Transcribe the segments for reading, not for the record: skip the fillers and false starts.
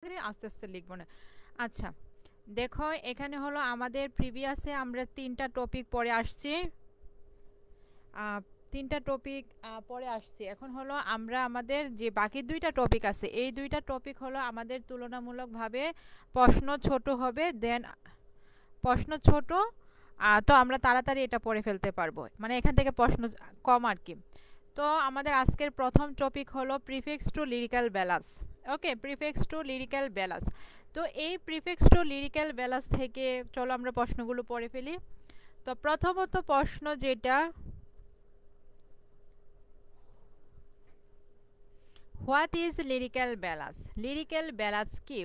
আস্তে আস্তে লিখবো না। আচ্ছা, দেখো এখানে হলো আমাদের প্রিভিয়াসে আমরা তিনটা টপিক পড়ে আসছি। তিনটা টপিক পড়ে আসছি। এখন হলো আমরা আমাদের যে বাকি দুইটা টপিক আছে, এই দুইটা টপিক হলো আমাদের তুলনামূলকভাবে প্রশ্ন ছোট হবে। দেন প্রশ্ন ছোট, তো আমরা তাড়াতাড়ি এটা পড়ে ফেলতে পারবো, মানে এখান থেকে প্রশ্ন কম আর কি। তো আমাদের আজকের প্রথম টপিক হলো prefix to lyrical balance. Okay, prefix to lyrical balance. তো এই প্রিফিক্স টু লিরিক্যাল ব্যালান্স থেকে চলো আমরা প্রশ্নগুলো পড়ে ফেলি। তো প্রথমত প্রশ্ন যেটা, what is lyrical ballads? Lyrical balance কি?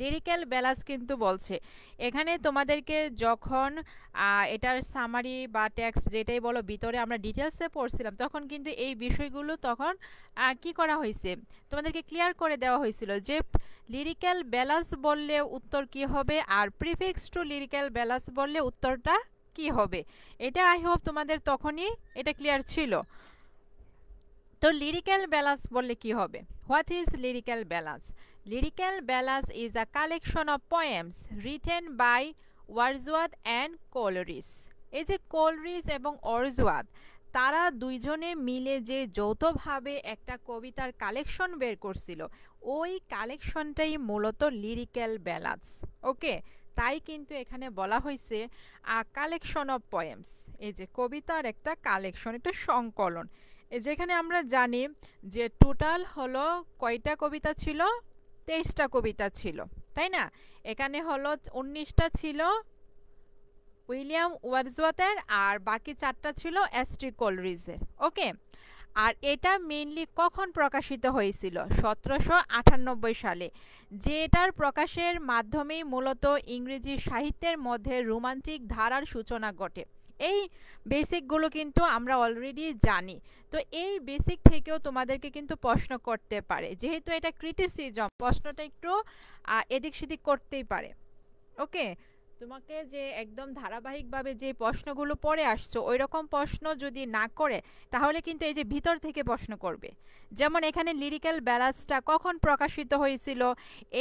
লিরিক্যাল ব্যালান্স কিন্তু বলছে এখানে তোমাদেরকে যখন এটার সামারি বা টেক্সট যেটাই বলো ভিতরে আমরা ডিটেলসে পড়ছিলাম, তখন কিন্তু এই বিষয়গুলো তখন কি করা হয়েছে, তোমাদেরকে ক্লিয়ার করে দেওয়া হয়েছিল যে লিরিক্যাল ব্যালান্স বললে উত্তর কি হবে আর প্রিফিক্স টু লিরিক্যাল ব্যালান্স বললে উত্তরটা কি হবে। এটা আই হোপ তোমাদের তখনই এটা ক্লিয়ার ছিল। তো লিরিক্যাল ব্যালান্স বললে কি হবে? What is lyrical ballads? Lyrical ballads is a collection of poems written by Wordsworth and Coleridge. এই যে কোলরিজ এবং ওয়ার্ডসওয়ার্থ, তারা দুইজনে মিলে যে যৌথভাবে একটা কবিতার কালেকশন বের করছিল, ওই কালেকশনটাই মূলত লিরিক্যাল ব্যালান্স। ওকে, তাই কিন্তু এখানে বলা হয়েছে কালেকশন অফ পোয়েমস। এই যে কবিতার একটা কালেকশন, একটা সংকলন। যেখানে আমরা জানি যে টোটাল হলো কয়টা কবিতা ছিল? 23টা কবিতা ছিল, তাই না? এখানে হলো 19টা ছিল উইলিয়াম ওয়ার্ডসওয়ার্থের আর বাকি 4টা ছিল এসটি কোলরিজের। ওকে, আর এটা মেইনলি কখন প্রকাশিত হয়েছিল? 1798 সালে, যেটার প্রকাশের মাধ্যমেই মূলত ইংরেজি সাহিত্যের মধ্যে রোমান্টিক ধারার সূচনা ঘটে। এই বেসিকগুলো কিন্তু আমরা অলরেডি জানি। তো এই বেসিক থেকেও তোমাদেরকে কিন্তু প্রশ্ন করতে পারে, যেহেতু এটা ক্রিটিসিজম, প্রশ্নটা একটু এদিক সেদিক করতেই পারে। ওকে, তোমাকে যে একদম ধারাবাহিকভাবে যে প্রশ্নগুলো পড়ে আসছো ওই রকম প্রশ্ন যদি না করে, তাহলে কিন্তু এই যে ভিতর থেকে প্রশ্ন করবে। যেমন এখানে লিরিক্যাল ব্যালান্সটা কখন প্রকাশিত হয়েছিল,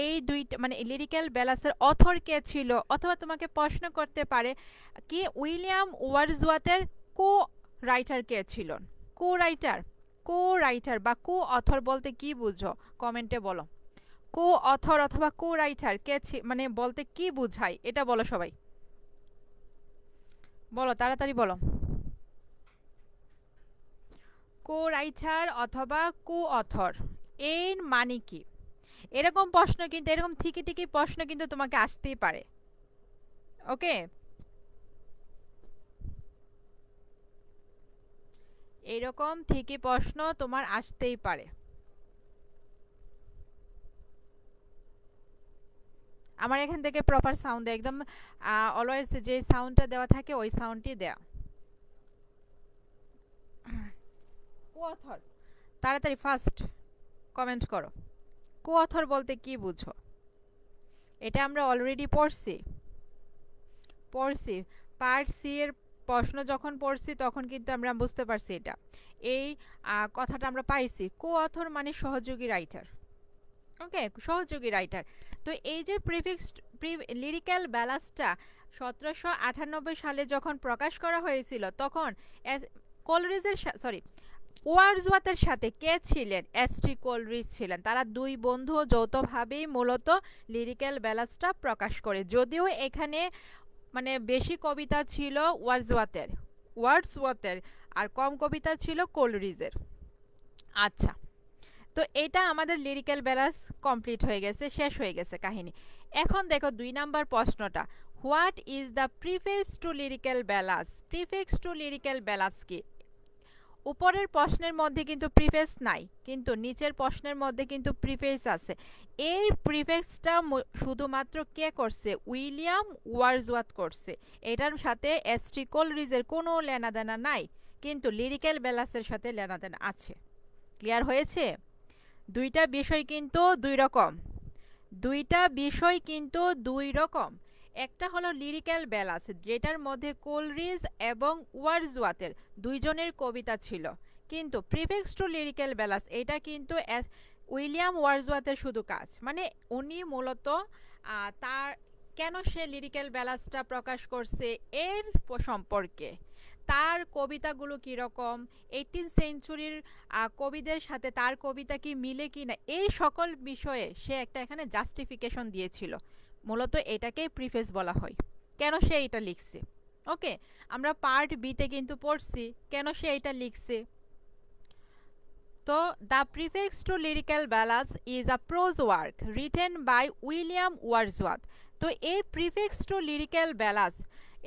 এই দুইটা মানে লিরিক্যাল ব্যালান্সের অথর কে ছিল, অথবা তোমাকে প্রশ্ন করতে পারে কি উইলিয়াম ওয়ার্ডসওয়ার্থের কো রাইটার কে ছিল। কো রাইটার, কো রাইটার বা কো অথর বলতে কি বুঝো কমেন্টে বলো। কো অথর অথবা কো রাইটার কে মানে বলতে কি বুঝায় এটা বলো সবাই, বলো তাড়াতাড়ি বলো। কো রাইটার অথবা কো অথর এর মানে কি? এরকম প্রশ্ন কিন্তু, এরকম ঠিকই ঠিকই প্রশ্ন কিন্তু তোমাকে আসতেই পারে। ওকে, এরকম ঠিকই প্রশ্ন তোমার আসতেই পারে। আমার এখান থেকে প্রপার সাউন্ড একদম অলওয়েজ যে সাউন্ডটা দেওয়া থাকে ওই সাউন্ডটি দেওয়া। কো অথর, তাড়াতাড়ি ফার্স্ট কমেন্ট করো। কো অথর বলতে কি বুঝো? এটা আমরা অলরেডি পড়ছি, পার্ট সি এর প্রশ্ন যখন পড়ছি তখন কিন্তু আমরা বুঝতে পারছি এটা, এই কথাটা আমরা পাইছি। কো অথর মানে সহযোগী রাইটার। ওকে, সহযোগী রাইটার। তো এই যে প্রিফিক্স লিরিক্যাল ব্যালান্সটা 1798 সালে যখন প্রকাশ করা হয়েছিল, তখন কোলরিজের সরি ওয়ার্ডসওয়ার্থের সাথে কে ছিলেন? এসটি কোলরিজ ছিলেন। তারা দুই বন্ধু যৌথভাবেই মূলত লিরিক্যাল ব্যালান্সটা প্রকাশ করে, যদিও এখানে মানে বেশি কবিতা ছিল ওয়ার্ডসওয়ার্থের আর কম কবিতা ছিল কোলরিজের। আচ্ছা, তো এটা আমাদের লিরিক্যাল ব্যালান্স কমপ্লিট হয়ে গেছে, শেষ হয়ে গেছে কাহিনী। এখন দেখো 2 নাম্বার প্রশ্নটা, what is the prefix to lyrical ballads? Prefix to lyrical balance কি? উপরের প্রশ্নের মধ্যে কিন্তু প্রিফেস নাই, কিন্তু নিচের প্রশ্নের মধ্যে কিন্তু প্রিফেস আছে। এই প্রিফেক্সটা শুধুমাত্র কে করছে? উইলিয়াম ওয়ার্ডসওয়ার্থ করছে। এটার সাথে এসটি কোলরিজের কোনো লেনাদেনা নাই, কিন্তু লিরিক্যাল ব্যালান্সের সাথে লেনাদেনা আছে। ক্লিয়ার হয়েছে? দুইটা বিষয় কিন্তু দুই রকম, দুইটা বিষয় কিন্তু দুই রকম। একটা হলো লিরিক্যাল ব্যালান্স, যেটার মধ্যে কোলরিজ এবং ওয়ার্ডসওয়ার্থের দুইজনের কবিতা ছিল, কিন্তু প্রিফিক্স টু লিরিক্যাল ব্যালান্স এটা কিন্তু উইলিয়াম ওয়ার্ডসওয়ার্থের শুধু কাজ, মানে উনি মূলত তার কেন সে লিরিক্যাল ব্যালান্সটা প্রকাশ করছে এর সম্পর্কে, তার কবিতাগুলো কীরকম, 18 সেঞ্চুরির কবিদের সাথে তার কবিতা কি মিলে কি না, এই সকল বিষয়ে সে একটা এখানে জাস্টিফিকেশন দিয়েছিল। মূলত এটাকেই প্রিফেস বলা হয়, কেন সে এটা লিখছে। ওকে, আমরা পার্ট বিতে কিন্তু পড়ছি কেন সে এটা লিখছে। তো the preface to lyrical ballads is a prose work written by William Wordsworth. তো এই প্রিফেক্স টু লিরিক্যাল ব্যালান্স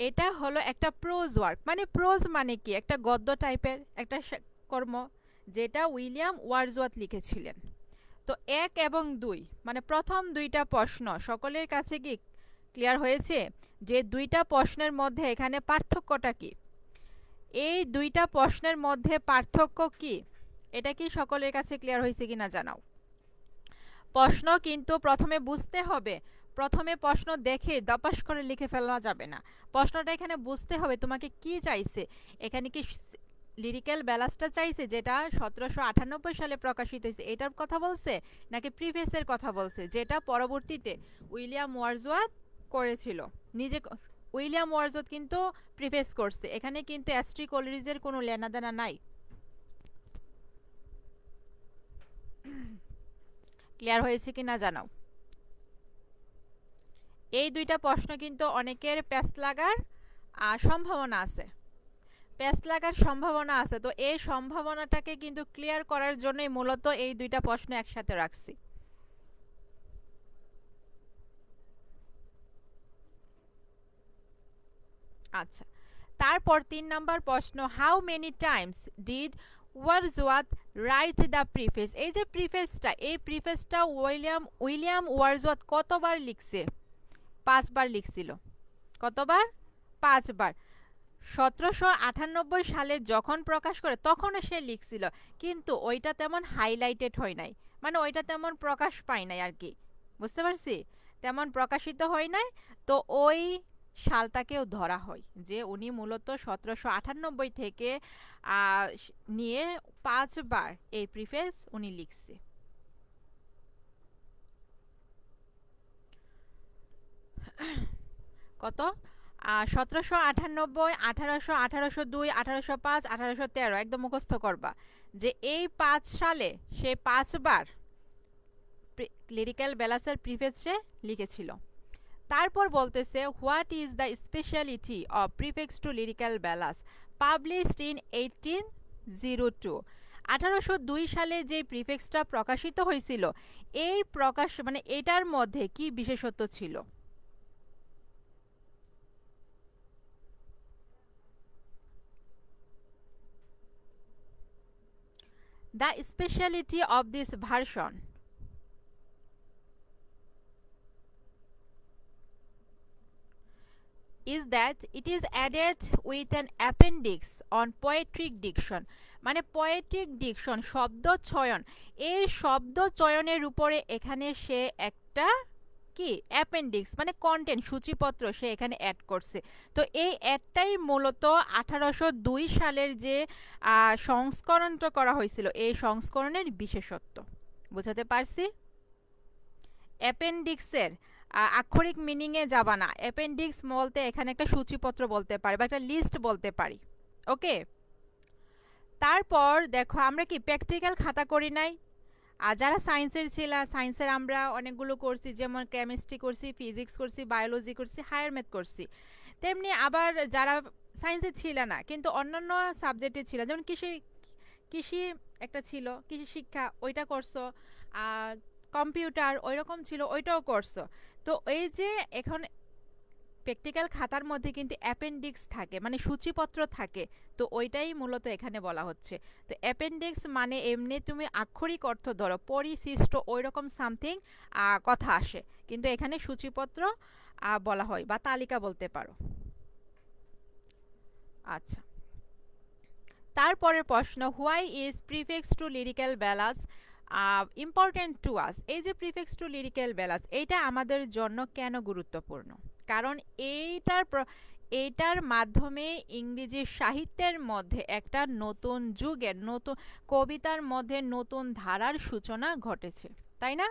এটা হলো একটা প্রোজ ওয়ার্ক, মানে প্রোজ মানে কি, একটা গদ্য টাইপের একটা কর্ম যেটা উইলিয়াম ওয়ার্ডসওয়ার্থ লিখেছিলেন। তো 1 এবং 2 মানে প্রথম দুইটা প্রশ্ন সকলের কাছে কি ক্লিয়ার হয়েছে যে দুইটা প্রশ্নের মধ্যে এখানে পার্থক্যটা কি? এই দুইটা প্রশ্নের মধ্যে পার্থক্য কি, এটা কি সকলের কাছে ক্লিয়ার হয়েছে কিনা জানাও। প্রশ্ন কিন্তু প্রথমে বুঝতে হবে, প্রথমে প্রশ্ন দেখে দপাস করে লিখে ফেলা যাবে না। প্রশ্নটা এখানে বুঝতে হবে তোমাকে কি চাইছে। এখানে কি লিরিক্যাল ব্যালান্সটা চাইছে যেটা 1798 সালে প্রকাশিত হয়েছে এটার কথা বলছে, নাকি প্রিফেসের কথা বলছে যেটা পরবর্তীতে উইলিয়াম ওয়ার্ডসওয়ার্থ করেছিল নিজে। উইলিয়াম ওয়ার্ডসওয়ার্থ কিন্তু প্রিফেস করছে, এখানে কিন্তু অ্যাস্ট্রি কোলরিজের কোনো লেনাদেনা নাই। ক্লিয়ার হয়েছে কিনা জানাও। এই দুইটা প্রশ্ন কিন্তু অনেকের প্যাচ লাগার সম্ভাবনা আছে, প্যাচ লাগার সম্ভাবনা আছে। তো এই সম্ভাবনাটাকে কিন্তু ক্লিয়ার করার জন্যই মূলত এই দুইটা প্রশ্ন একসাথে রাখছি। আচ্ছা, তারপর 3 নাম্বার প্রশ্ন, how many Times did Wordsworth write the preface. এই যে প্রিফেসটা, এই প্রিফেসটা উইলিয়াম ওয়ার্ডসওয়ার্থ কতবার লিখছে? 5 বার লিখছিল। কতবার? 5 বার। 1798 সালে যখন প্রকাশ করে তখনও সে লিখছিল, কিন্তু ওইটা তেমন হাইলাইটেড হয় নাই, মানে ওইটা তেমন প্রকাশ পায় নাই আর কি, বুঝতে পারছি, তেমন প্রকাশিত হয় নাই। তো ওই সালটাকেও ধরা হয় যে উনি মূলত 1798 থেকে নিয়ে 5 বার এই প্রিফেস উনি লিখছে। কত? 1798, 1800, 1802, 1805, 1813 একদম মুখস্থ করবা যে এই 5 সালে সে 5 বার লিরিক্যাল ব্যালান্সের প্রিফেস সে লিখেছিল। তারপর বলতেছে, what is the speciality of preface to lyrical ballads published in 1802। 1802 সালে যে প্রিফেক্সটা প্রকাশিত হয়েছিল, এই প্রকাশ মানে এটার মধ্যে কি বিশেষত্ব ছিল? The speciality of this version is that it is added with an appendix on poetic diction। মানে poetic diction শব্দ চয়ন, এই শব্দ চয়নের উপরে এখানে সে একটা কি অ্যাপেন্ডিক্স মানে কন্টেন্ট সূচিপত্র সে এখানে অ্যাড করছে। তো এই অ্যাডটাই মূলত 1802 সালের যে সংস্করণটা করা হয়েছিল এই সংস্করণের বিশেষত্ব। বুঝাতে পারছি? অ্যাপেন্ডিক্সের আক্ষরিক মিনিংয়ে যাবা না, অ্যাপেন্ডিক্স বলতে এখানে একটা সূচিপত্র বলতে পারি বা একটা লিস্ট বলতে পারি। ওকে, তারপর দেখো আমরা কি প্র্যাকটিক্যাল খাতা করি নাই? আর যারা সায়েন্সের ছিল, সায়েন্সের আমরা অনেকগুলো করছি, যেমন কেমিস্ট্রি করছি, ফিজিক্স করছি, বায়োলজি করছি, হায়ার ম্যাথ করছি। তেমনি আবার যারা সায়েন্সে ছিল না কিন্তু অন্যান্য সাবজেক্টে ছিল, যেমন কৃষি একটা ছিল, কৃষি শিক্ষা ওইটা করছো, কম্পিউটার ওইরকম ছিল ওইটাও করছো। তো এই যে এখন প্র্যাকটিক্যাল খাতার মধ্যে কিন্তু অ্যাপেন্ডিক্স থাকে, মানে সূচিপত্র থাকে, তো ওইটাই মূলত এখানে বলা হচ্ছে। তো অ্যাপেন্ডিক্স মানে এমনি তুমি আক্ষরিক অর্থ ধরো পরিশিষ্ট ওইরকম সামথিং কথা আসে, কিন্তু এখানে সূচিপত্র বলা হয় বা তালিকা বলতে পারো। আচ্ছা, তারপরের প্রশ্ন, why is prefix to lyrical balance important to us. এই যে প্রিফিক্স টু লিরিক্যাল ব্যালান্স এইটা আমাদের জন্য কেন গুরুত্বপূর্ণ? কারণ এটার মাধ্যমে ইংরেজি সাহিত্যের মধ্যে একটা নতুন যুগের নতুন কবিতার মধ্যে নতুন ধারার সূচনা ঘটেছে, তাই না?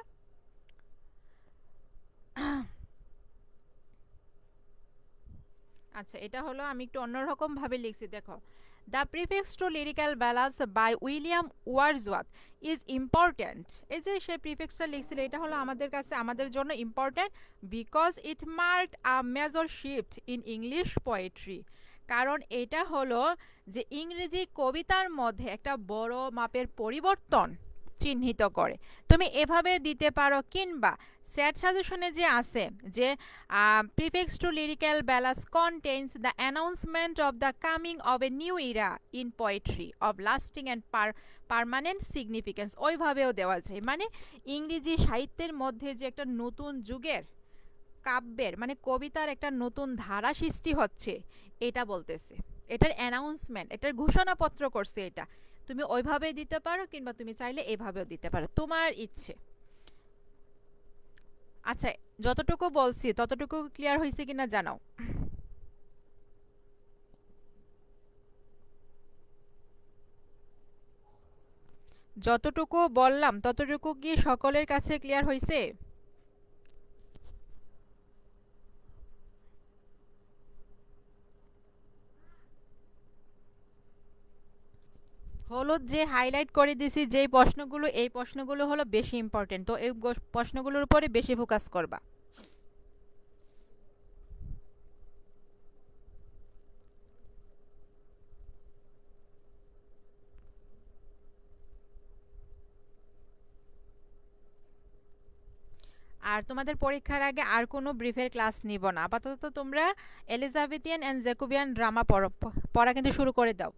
আচ্ছা, এটা হলো আমি একটু অন্যরকম ভাবে লিখছি, দেখো। The prefix to lyrical ballads by William Wordsworth is important. এই যে সে প্রিফিক্সটা লিখছিল, এটা হলো আমাদের কাছে আমাদের জন্য important because it marked a major shift in English poetry. কারণ এটা হলো যে ইংরেজি কবিতার মধ্যে একটা বড় মাপের পরিবর্তন চিহ্নিত করে। তুমি এভাবে দিতে পারো, কিংবা সেট সাজেশনে যে আছে যে prefix to lyrical ballad contains the announcement of the coming of a new era in poetry of lasting and permanent significance, ওইভাবেও দেওয়া যায়। মানে ইংরেজি সাহিত্যের মধ্যে যে একটা নতুন যুগের কাব্যের মানে কবিতার একটা নতুন ধারা সৃষ্টি হচ্ছে এটা বলতেছে, এটার অ্যানাউন্সমেন্ট, এটার ঘোষণাপত্র করছে। এটা তুমি ওইভাবে দিতে পারো, কিংবা তুমি চাইলে এভাবেও দিতে পারো, তোমার ইচ্ছে। আচ্ছা, যতটুকু বলছি ততটুকু ক্লিয়ার হয়েছে কিনা জানাও। যতটুকু বললাম ততটুকু কি সকলের কাছে ক্লিয়ার হয়েছে? হলো যে হাইলাইট করে দিছি যে প্রশ্নগুলো, এই প্রশ্নগুলো হলো বেশি ইম্পর্টেন্ট, তো এই প্রশ্নগুলোর উপরে বেশি ফোকাস করবা। আর তোমাদের পরীক্ষার আগে আর কোনো ব্রিফের ক্লাস নিব না, আপাতত তোমরা এলিজাবেথিয়ান অ্যান্ড জ্যাকোবিয়ান ড্রামা পড়া কিন্তু শুরু করে দাও।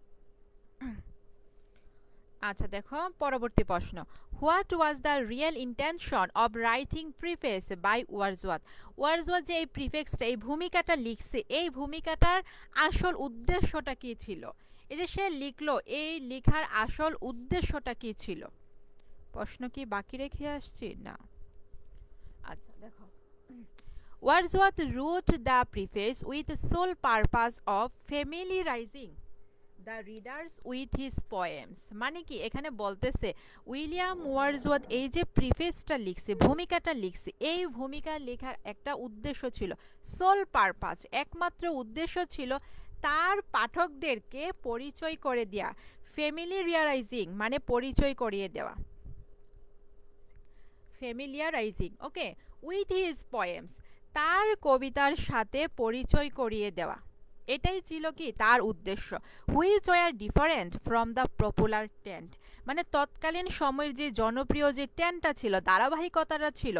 আচ্ছা, দেখো পরবর্তী প্রশ্ন। What was the real intention of writing preface by Wordsworth? Wordsworth যে এই প্রিফেক্সটা, এই ভূমিকাটা লিখছে, এই ভূমিকাটার আসল উদ্দেশ্যটা কি ছিল? এই যে সে লিখলো, এই লেখার আসল উদ্দেশ্যটা কি ছিল? প্রশ্ন কি বাকি রেখে আসছি না? আচ্ছা, দেখো, Wordsworth wrote the preface with the sole purpose of familiarizing the readers with his poems. মানে কি এখানে বলতেছে উইলিয়াম ওয়ার্ডসওয়ার্থ এই যে প্রিফেসটা লিখছে, ভূমিকাটা লিখছে, এই ভূমিকা লেখার একটা উদ্দেশ্য ছিল, সোল পারপাস, একমাত্র উদ্দেশ্য ছিল তার পাঠকদেরকে পরিচয় করে দেয়া। ফ্যামিলিয়ারাইজিং মানে পরিচয় করিয়ে দেওয়া, ফ্যামিলিয়ারাইজিং, ওকে, উইথ হিজ পোয়েমস, তার কবিতার সাথে পরিচয় করিয়ে দেওয়া, এটাই ছিল কি তার উদ্দেশ্য। Which were different from the popular trend, মানে তৎকালীন সময়ের যে জনপ্রিয় যে ট্রেন্ডটা ছিল, ধারাবাহিকতাটা ছিল,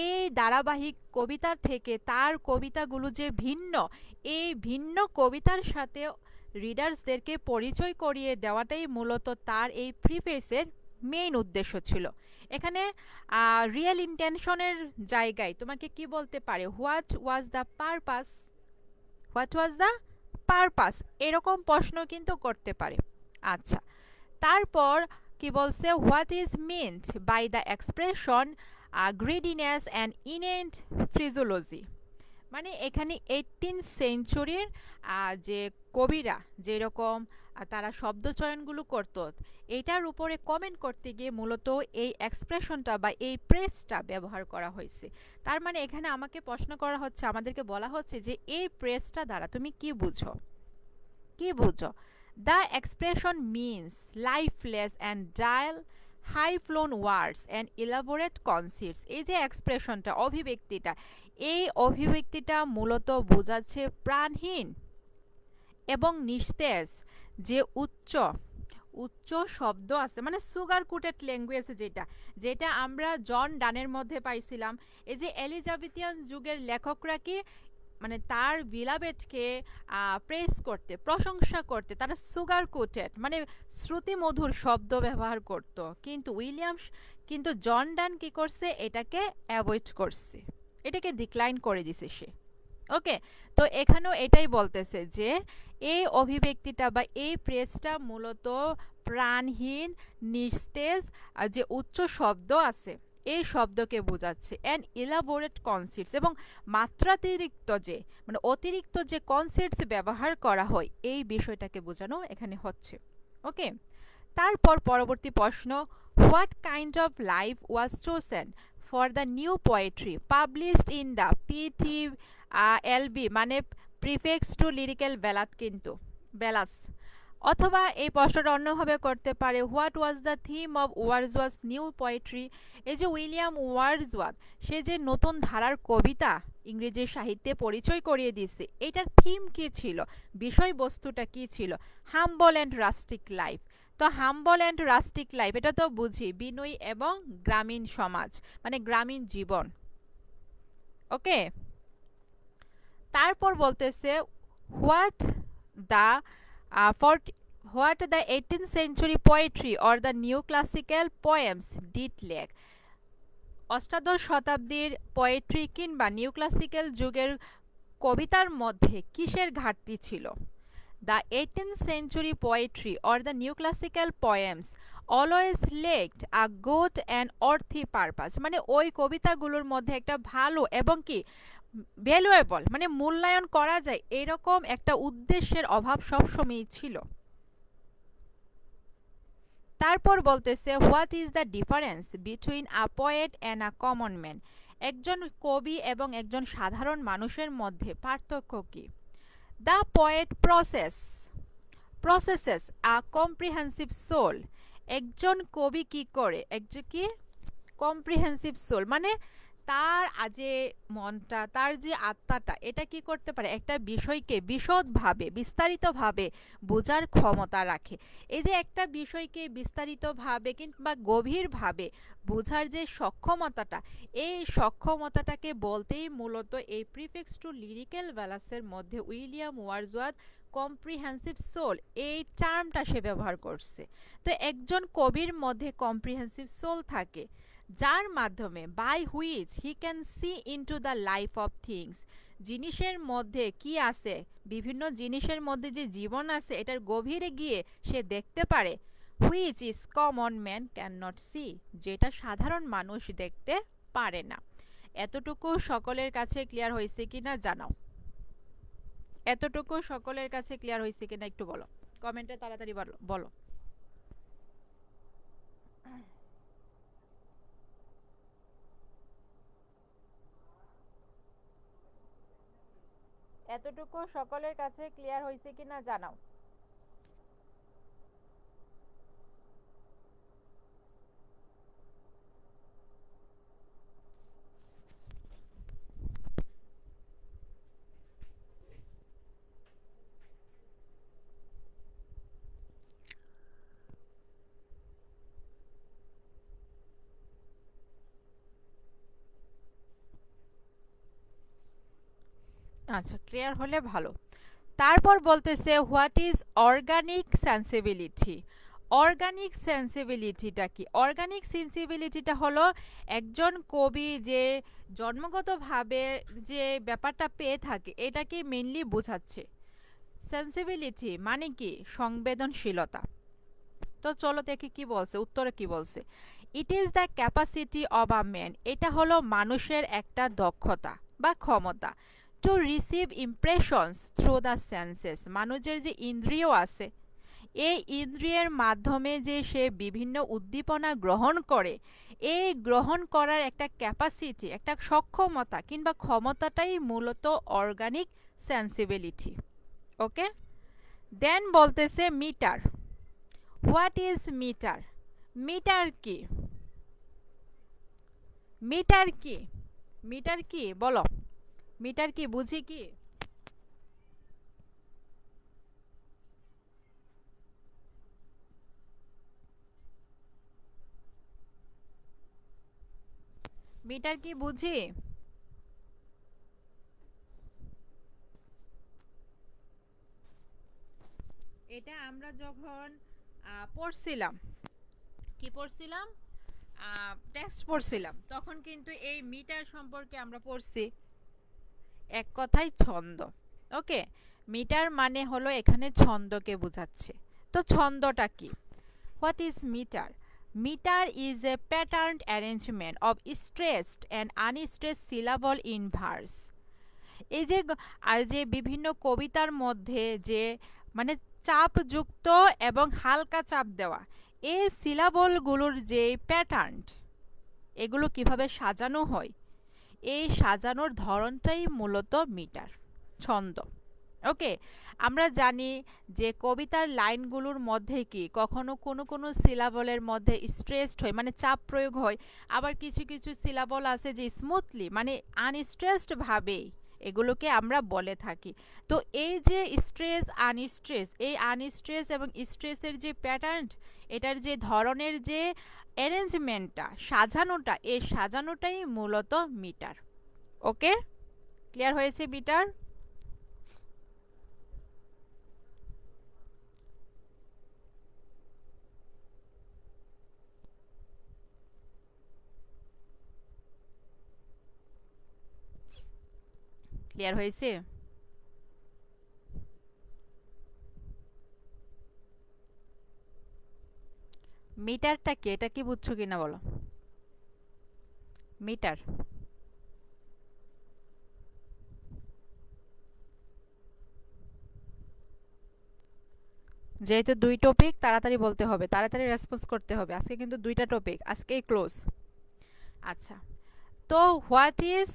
এই ধারাবাহিক কবিতার থেকে তার কবিতাগুলো যে ভিন্ন, এই ভিন্ন কবিতার সাথে রিডার্সদেরকে পরিচয় করিয়ে দেওয়াটাই মূলত তার এই প্রিফেসের মেইন উদ্দেশ্য ছিল। এখানে রিয়েল ইন্টেনশনের জায়গায় তোমাকে কি বলতে পারে? What was the purpose, what was the purpose, এরকম প্রশ্ন কিন্তু করতে পারে। আচ্ছা, তারপর কি বলছে? What is meant by the expression gaudiness and inane phraseology, মানে এখানে 18th সেঞ্চুরির যে কবিরা যেরকম তারা শব্দচয়নগুলো করত, এটার উপরে কমেন্ট করতে গিয়ে মূলত এই এক্সপ্রেশনটা বা এই প্রেসটা ব্যবহার করা হয়েছে। তার মানে এখানে আমাকে প্রশ্ন করা হচ্ছে, আমাদেরকে বলা হচ্ছে যে এই প্রেসটা দ্বারা তুমি কি বুঝো, কি বুঝো? The expression means lifeless and dull high flown words and elaborate concepts. এই যে এক্সপ্রেশনটা, অভিব্যক্তিটা, এই অভিব্যক্তিটা মূলত বোঝাচ্ছে প্রাণহীন এবং নিস্তেজ যে উচ্চ উচ্চ শব্দ আছে, মানে সুগার কোটেড ল্যাঙ্গুয়েজ, যেটা যেটা আমরা জন ডানের মধ্যে পাইছিলাম। এই যে এলিজাবেথিয়ান যুগের লেখকরা কি মানে তার বিলাবেটকে প্রেস করতে, প্রশংসা করতে তারা সুগার কোটেড মানে শ্রুতিমধুর শব্দ ব্যবহার করত, কিন্তু জন ডান কি করছে? এটাকে অ্যাভয়েড করছে, এটাকে ডিক্লাইন করে দিছে সে। ওকে, তো এখানেও এটাই বলতেছে যে এই অভিব্যক্তিটা বা এই প্রেসটা মূলত প্রাণহীন নিস্তেজ যে উচ্চ শব্দ আছে এই শব্দকে বোঝাচ্ছে। অ্যান্ড ইলাবোরেট কনসেপ্টস, এবং মাত্রাতিরিক্ত যে মানে অতিরিক্ত যে কনসেপ্টস ব্যবহার করা হয় এই বিষয়টাকে বোঝানো এখানে হচ্ছে। ওকে, তারপর পরবর্তী প্রশ্ন, what kind of life was chosen for the new poetry published in the PTLB, মানে প্রিফিক্স টু লিরিক্যাল ব্যালাদ, কিন্তু ব্যালাস। অথবা এই প্রশ্নটা অন্যভাবে করতে পারে, what was the theme of Wordsworth new poetry. এই যে উইলিয়াম ওয়ার্ডসওয়ার্থ সে যে নতুন ধারার কবিতা ইংরেজি সাহিত্যে পরিচয় করিয়ে দিয়েছে, এটার থিম কি ছিল, বিষয়বস্তুটা কি ছিল? হাম্বল অ্যান্ড রাস্টিক লাইফ। তো হাম্বল অ্যান্ড রাস্টিক লাইফ এটা তো বুঝি, বিনয়ী এবং গ্রামীণ সমাজ, মানে গ্রামীণ জীবন। ওকে, তারপর বলতেছে what the what the 18th century poetry or the neoclassical poems did lack। অষ্টাদশ শতাব্দীর পোয়েট্রি কিংবা নিউক্লাসিক্যাল যুগের কবিতার মধ্যে কিসের ঘাটতি ছিল? The 18th century poetry or the neoclassical poems always lacked a good and worthy purpose, মানে ওই কবিতাগুলোর মধ্যে একটা ভালো এবং কি ভ্যালুয়েবল, মানে মূল্যায়ন করা যায় এরকম একটা উদ্দেশ্যের অভাব সবসময়ই ছিল। তারপর বলতেছে what is the difference between a poet and a common man, একজন কবি এবং একজন সাধারণ মানুষের মধ্যে পার্থক্য কি? The poet possesses a comprehensive soul, একজন কবি কি করে, একজন কি কম্প্রিহেন্সিভ সোল, মানে তার যে মনটা, তার যে আত্মাটা, এটা কি করতে পারে, একটা বিষয়কে বিশদভাবে বিস্তারিতভাবে বোঝার ক্ষমতা রাখে। এই যে একটা বিষয়কে বিস্তারিতভাবে কিংবা গভীরভাবে বোঝার যে সক্ষমতাটা, এই সক্ষমতাটাকে বলতেই মূলত এই প্রিফিক্স টু লিরিক্যাল ব্যালান্সের মধ্যে উইলিয়াম ওয়ার্ডসওয়ার্থ কম্প্রিহেন্সিভ সোল এই টার্মটা সে ব্যবহার করছে। তো একজন কবির মধ্যে কম্প্রিহেন্সিভ সোল থাকে, যার মাধ্যমে by which he can see into the life of things, জিনিসের মধ্যে কি আছে, বিভিন্ন জিনিসের মধ্যে যে জীবন আছে এটার গভীরে গিয়ে সে দেখতে পারে, which is common man can not see, যেটা সাধারণ মানুষ দেখতে পারে না। এতটুকু সকলের কাছে ক্লিয়ার হয়েছে কিনা জানাও, এতটুকু সকলের কাছে ক্লিয়ার হয়েছে কিনা একটু বলো, কমেন্টে তাড়াতাড়ি বলো। এতটুকু সকলের কাছে ক্লিয়ার হয়েছে কিনা জানাও। আচ্ছা, ক্লিয়ার হলে ভালো। তারপর বলতেছে what is organic sensibility. Organic সেন্সিবিলিটিটা কি? অর্গানিক সেন্সিবিলিটিটা হলো একজন কবি যে জন্মগতভাবে যে ব্যাপারটা পেয়ে থাকে এটাকে মেনলি বোঝাচ্ছে। সেন্সিবিলিটি মানে কি? সংবেদনশীলতা। তো চলো দেখি কি বলছে, উত্তরে কি বলছে। It is the capacity of a man, এটা হলো মানুষের একটা দক্ষতা বা ক্ষমতা। To receive impressions through the senses, মানুষের যে ইন্দ্রিয় আছে এই ইন্দ্রিয়ের মাধ্যমে যে সে বিভিন্ন উদ্দীপনা গ্রহণ করে, এই গ্রহণ করার একটা ক্যাপাসিটি, একটা সক্ষমতা কিংবা ক্ষমতাটাই মূলত অর্গানিক সেন্সিবিলিটি। ওকে, দেন বলতেছে metre. What is metre? Metre কি? মিটার কি? মিটার কি বলো, মিটার কি, বুঝি কি? মিটার কি বুঝি? এটা আমরা যখন পড়ছিলাম, কি পড়ছিলাম, টেক্সট পড়ছিলাম, তখন কিন্তু এই মিটার সম্পর্কে আমরা পড়ছি। এক কথায় ছন্দ। ওকে, মিটার মানে হলো এখানে ছন্দকে বোঝাচ্ছে। তো ছন্দটা কি? What is metre? Metre is a patterned arrangement of stressed and unstressed syllable in verse. এই যে আর যে বিভিন্ন কবিতার মধ্যে যে মানে চাপযুক্ত এবং হালকা চাপ দেওয়া এই সিলাবলগুলোর যে প্যাটার্ন, এগুলো কিভাবে সাজানো হয়, এই সাজানোর ধরনটাই মূলত মিটার, ছন্দ। ওকে, আমরা জানি যে কবিতার লাইনগুলোর মধ্যে কি কখনো কোনো কোনো সিলাবলের মধ্যে স্ট্রেসড হয়, মানে চাপ প্রয়োগ হয়, আবার কিছু কিছু সিলাবল আছে যে স্মুথলি মানে আনস্ট্রেসড ভাবেই এগুলোকে আমরা বলে থাকি। তো এই যে স্ট্রেস আনস্ট্রেস, এই আনস্ট্রেস এবং স্ট্রেসের যে প্যাটার্ন, এটার যে ধরনের যে অ্যারেঞ্জমেন্টটা, সাজানোটা, এই সাজানোটাই মূলত মিটার। ওকে, ক্লিয়ার হয়েছে মিটার? ক্লিয়ার হয়েছে? মিটারটা কি, এটা কি বুঝছো কিনা বলো? মিটার যেহেতু দুই টপিক, তাড়াতাড়ি বলতে হবে, তাড়াতাড়ি রেসপন্স করতে হবে, আজকে কিন্তু দুইটা টপিক, আজকেই ক্লোজ। আচ্ছা, তো হোয়াট ইজ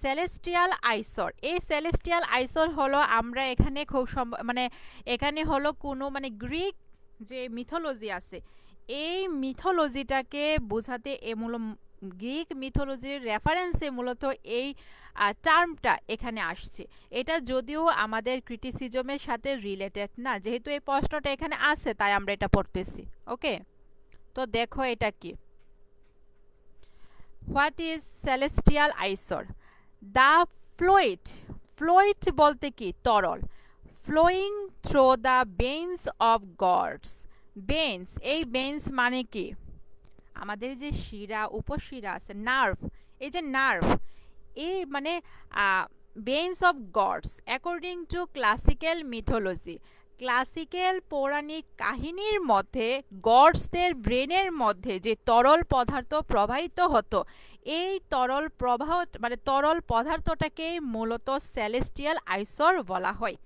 সেলেস্টিয়াল আইসর? এই সেলেস্টিয়াল আইসর হলো, আমরা এখানে খুব মানে এখানে হলো কোনো মানে গ্রিক যে মিথোলজি আছে, এই মিথোলজিটাকে বোঝাতে গ্রিক মিথোলজির রেফারেন্সে মূলত এই টার্মটা এখানে আসছে। এটা যদিও আমাদের ক্রিটিসিজমের সাথে রিলেটেড না, যেহেতু এই প্রশ্নটা এখানে আছে তাই আমরা এটা পড়তেছি। ওকে, তো দেখো এটা কি। What is celestial ichor? The fluid, fluid বলতে কি তরল, flowing through the veins of gods. Veins, এই বেইনস মানে কি আমাদের যে শিরা উপশিরা আছে, নার্ভ, এই যে নার্ভ, এই মানে veins of gods according to classical mythology. Classical পৌরাণিক কাহিনীর মধ্যে গডসদের ব্রেনের মধ্যে যে তরল পদার্থ প্রবাহিত হতো, এই তরল প্রবাহ মানে তরল পদার্থটাকে মূলত সেলেস্টিয়াল আইসর বলা হয়।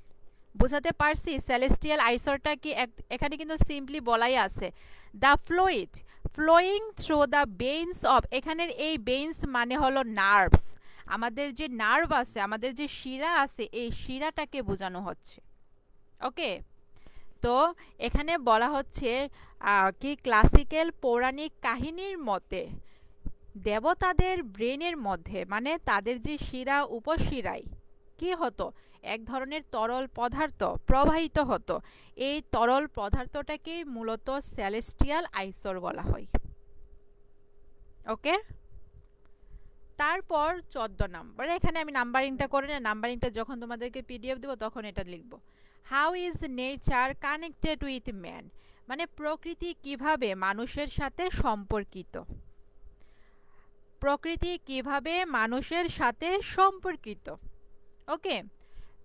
বুঝাতে পারছি সেলেস্টিয়াল আইসরটা কি? এখানে কিন্তু সিম্পলি বলাই আছে the fluid flowing through the veins of, এখানের এই বেইনস মানে হলো নার্ভস, আমাদের যে নার্ভ আছে, আমাদের যে শিরা আছে, এই শিরাটাকে বোঝানো হচ্ছে। ওকে, তো এখানে বলা হচ্ছে কি ক্লাসিক্যাল পৌরাণিক কাহিনীর মতে দেবতাদের ব্রেনের মধ্যে মানে তাদের যে শিরা উপশিরায় কি হতো, এক ধরনের তরল পদার্থ প্রবাহিত হতো, এই তরল পদার্থটাকে মূলত সেলেস্টিয়াল আইসর বলা হয়। ওকে, তারপর 14 নম্বর, এখানে আমি নাম্বারিংটা করে না, নাম্বারিংটা যখন তোমাদেরকে পিডিএফ দেবো তখন এটা লিখবো। How is nature connected with man? মানে প্রকৃতি কিভাবে মানুষের সাথে সম্পর্কিত, প্রকৃতি কিভাবে মানুষের সাথে সম্পর্কিত। ওকে,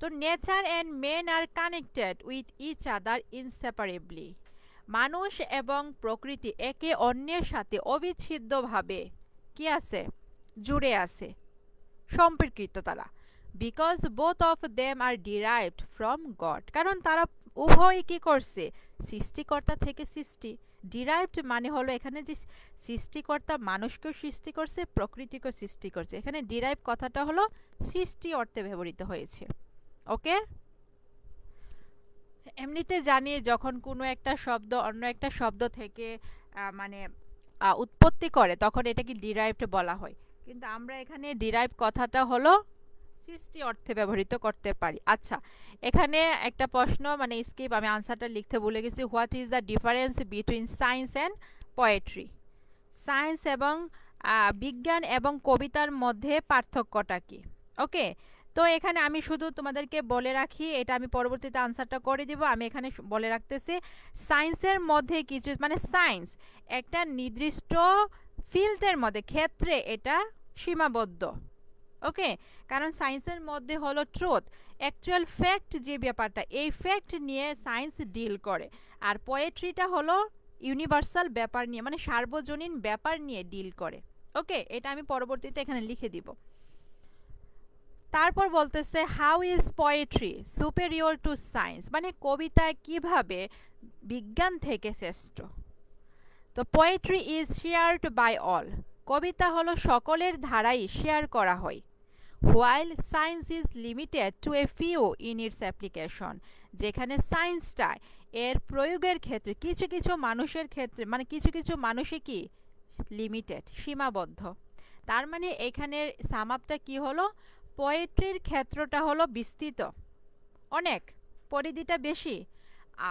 তো nature and men are connected with each other inseparably. মানুষ এবং প্রকৃতি একে অন্যের সাথে অবিচ্ছেদ্যভাবে কি আছে, জুড়ে আছে, সম্পর্কিত তারা। Because both of them are derived from God, কারণ তারা উভয় কি করছে, সৃষ্টিকর্তা থেকে সৃষ্টি। ডিরাইভড মানে হলো এখানে যে সৃষ্টিকর্তা মানুষকেও সৃষ্টি করছে, প্রকৃতিকেও সৃষ্টি করছে, এখানে ডিরাইভ কথাটা হলো সৃষ্টি অর্থে ব্যবহৃত হয়েছে। ওকে, এমনিতে জানি যখন কোনো একটা শব্দ অন্য একটা শব্দ থেকে মানে উৎপত্তি করে তখন এটাকে ডিরাইভড বলা হয়, কিন্তু আমরা এখানে ডিরাইভ কথাটা হলো সৃষ্টি অর্থে ব্যবহৃত করতে পারি। আচ্ছা, এখানে একটা প্রশ্ন মানে স্কিপ, আমি আনসারটা লিখতে ভুলে গেছি। What is the difference between science and poetry? Science এবং বিজ্ঞান এবং কবিতার মধ্যে পার্থক্যটা কি? ওকে, তো এখানে আমি শুধু তোমাদেরকে বলে রাখি, এটা আমি পরবর্তীতে আনসারটা করে দিব, আমি এখানে বলে রাখতেছি সায়েন্সের মধ্যে কিছু মানে সায়েন্স একটা নির্দিষ্ট ফিল্ডের মধ্যে ক্ষেত্রে এটা সীমাবদ্ধ। ওকে, কারণ সায়েন্সের মধ্যে হলো ট্রুথ, অ্যাকচুয়াল ফ্যাক্ট যে ব্যাপারটা, এই ফ্যাক্ট নিয়ে সায়েন্স ডিল করে। আর পোয়েট্রিটা হলো ইউনিভার্সাল ব্যাপার নিয়ে, মানে সার্বজনীন ব্যাপার নিয়ে ডিল করে। ওকে, এটা আমি পরবর্তীতে এখানে লিখে দিব। তারপর বলতেছে how is poetry superior to science, মানে কবিতা কিভাবে বিজ্ঞান থেকে শ্রেষ্ঠ। তো poetry is shared by all, কবিতা হলো সকলের ধারাই শেয়ার করা হয়। While science is limited to a few in its application, যেখানে সায়েন্সটা এর প্রয়োগের ক্ষেত্রে কিছু কিছু মানুষের ক্ষেত্রে, মানে কিছু কিছু মানুষে কি লিমিটেড, সীমাবদ্ধ। তার মানে এখানের সামাপটা কি হলো, পোয়েট্রির ক্ষেত্রটা হলো বিস্তৃত, অনেক, পরিধিটা বেশি,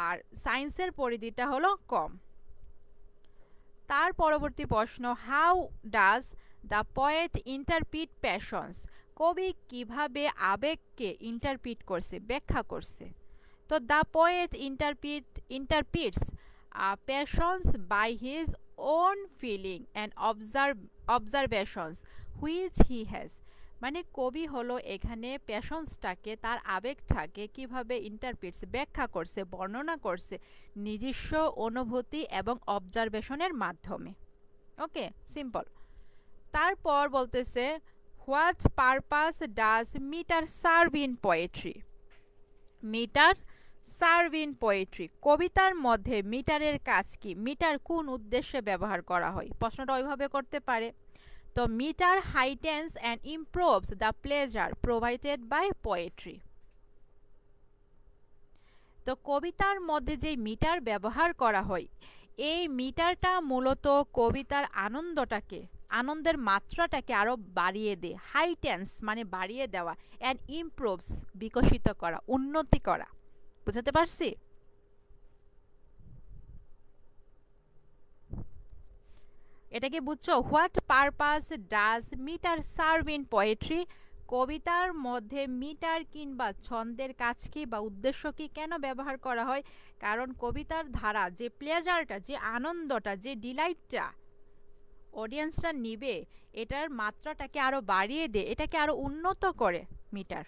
আর সায়েন্সের পরিধিটা হলো কম। তার পরবর্তী প্রশ্ন, how does the poet interpret passions, কবি কিভাবে আবেগকে ইন্টারপ্রিট করছে, ব্যাখ্যা করছে। তো the poet interprets passions by his own feeling and observations which he has, মানে কবি হলো এখানে প্যাশনসটাকে, তার আবেগটাকে কিভাবে ইন্টারপ্রিটস, ব্যাখ্যা করছে, বর্ণনা করছে নিজস্ব অনুভূতি এবং অবজারভেশনের মাধ্যমে। Okay, simple. তারপর বলতেছে what purpose does metre serve in poetry, metre serve in poetry, কবিতার মধ্যে মিটারের কাজ কি, মিটার কোন উদ্দেশ্যে ব্যবহার করা হয়, প্রশ্নটা ওইভাবে করতে পারে। তো metre heightens and improves the pleasure provided by poetry, তো কবিতার মধ্যে যে মিটার ব্যবহার করা হয়, এই মিটারটা মূলত কবিতার আনন্দটাকে, আনন্দের মাত্রাটাকে আরো বাড়িয়ে দেয়। হাইটেন্স মানে বাড়িয়ে দেওয়া, অ্যান্ড ইমপ্রুভস বিকশিত করা, উন্নতি করা। বুঝতে পারছি? এটা কি বুঝছো? What purpose does metre serve in poetry, কবিতার মধ্যে মিটার কিংবা ছন্দের কাজ কি বা উদ্দেশ্য কি, কেন ব্যবহার করা হয়? কারণ কবিতার ধারা যে প্লেজারটা, যে আনন্দটা, যে ডিলাইটটা অডিয়েন্সরা নিবে, এটার মাত্রাটাকে আরো বাড়িয়ে দেয়, এটাকে আরো উন্নত করে মিটার।